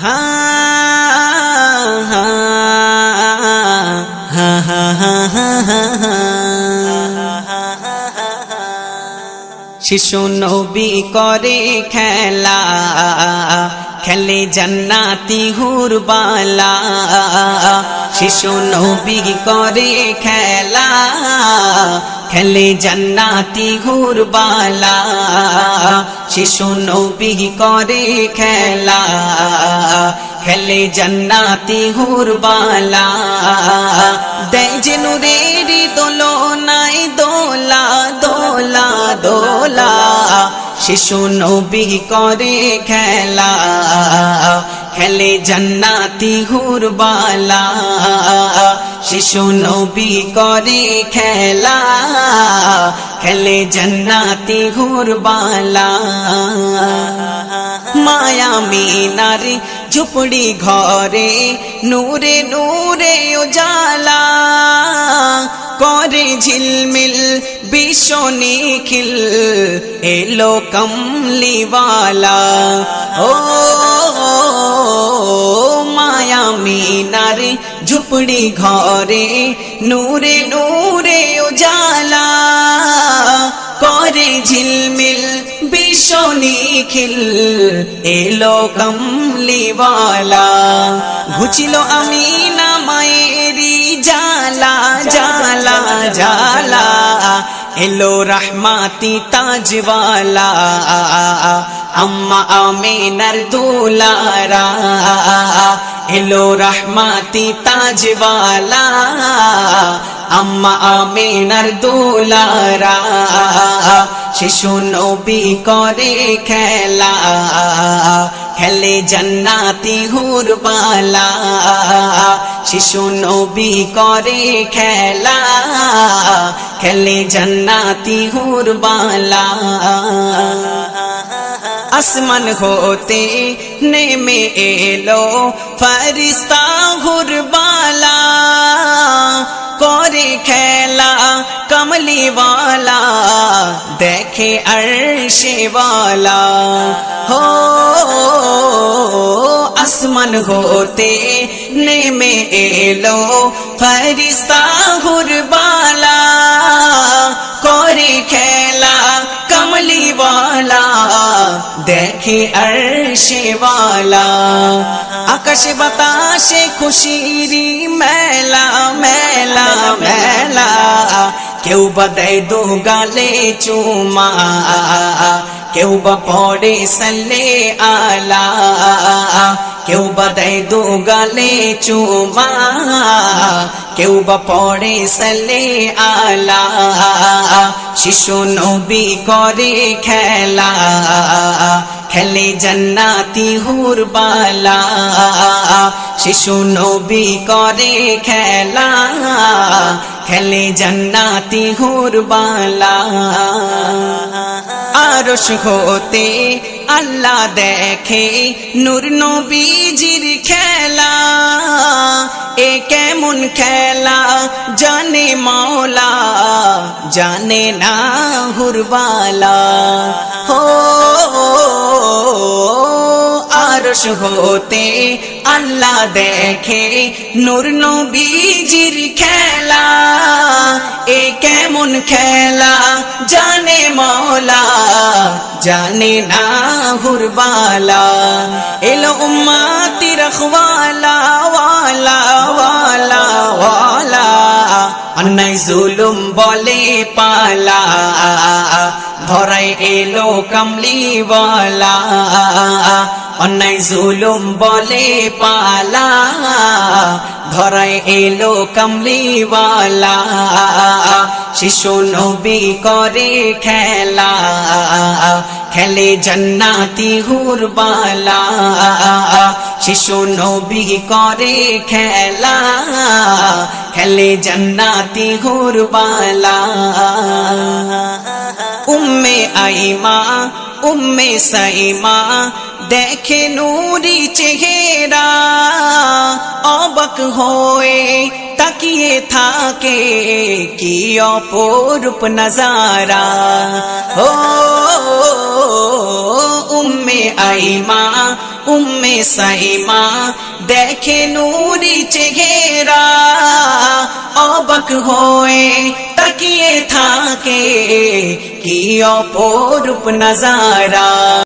হা হা হা হা হা হা। শিশু নবী করে খেলা, খেলে জান্নাতি হুরবালা। শিশু নবী করে খেলা, খেলে জান্নাতি হুরবালা। শিশু নবী করে খেলা, খেলে জান্নাতি হুরবালা। দেয় যে নূরেরি দোলনায় দোলা দোলা দোলা। শিশু নবী করে খেলা, খেলে জান্নাতি হুরবালা। শিশু নবী করে খেলা, খেলে জান্নাতি হুরবালা। মায়া মিনার ঝুপড়ি ঘরে নূরে নূরে উজালা। করে ঝিলমিল বিশ্ব নিখিল, এলো কমলিওয়ালা। ও মায়া মিনার ঝুপড়ি ঘরে নূরে নূরে উজালা। করে ঝিলমিল বিশ্ব নিখিল, এলো কমলিওয়ালা। ঘুচিল আমিনা মায়েরি জালা জালা জালা। এলো রহমাতি তাজওয়ালা, আম্মা আমিনার দুলারা। এলো রহমাতি তাজওয়ালা, আম্মা আমিনার দুলারা। শিশু নবী করে খেলা, খেলে জান্নাতি হুরবালা। শিশু নবী করে খেলা, খেলে জান্নাতি হুরবালা। আসমান হতে নেমে এলো ফরিস্তা হুরবালা। করে খেলা কমলিওয়ালা, দেখে अर्शे वाला। हो আসমান হতে নেমে এলো ফরিস্তা হুরবালা। করে খেলা কমলিওয়ালা, দেখে अर्शे वाला। আকাশে বাতাসে খুশিরি মেলা মেলা মেলা। কেউ বা দেয় দো গালে চুমা, কেউ বা পড়ে সাল্লে আলা। কেউ বা দেয় দো গালে চুমা, কেউ বা পড়ে সাল্লে আলা। শিশু নবী করে খেলা, খেলে জান্নাতি হুরবালা। শিশু নবী করে খেলা, খেলে জান্নাতি হুরবালা। আরশ হতে আল্লাহ দেখে নূর নবীজির খেলা। এ কেমন খেলা জানে মাওলা, জানে না হুরবালা। हो আরশ হতে আল্লাহ দেখে নূর নবীজির খেলা। এ কেমন খেলা জানে মাওলা, জানে না হুরবালা। এলো উম্মতি রখওয়ালা ওয়ালা ওয়ালা ওয়ালা। अन्नाय जुलुम बोले पाला, धराय एलो कमलीवाला। अन्नाय जुलुम बोले पाला, धराय एलो कमलीवाला। शिशु नबी करे खेला, खेले जन्नाती हुरबाला। शिशु नबी करे खेला, खेले जन्नाती हुरबाला। उम्मे आइमा उम्मे सईमा देखे नूरी चेहरा, অবাক হয়ে তাকিয়ে থাকে কি অপরূপ নজারা। ও উম্মে আইমা উম্মে সাইমা দেখে নূরি চেহারা, অবাক হয়ে তাকিয়ে থাকে কি অপরূপ নজারা।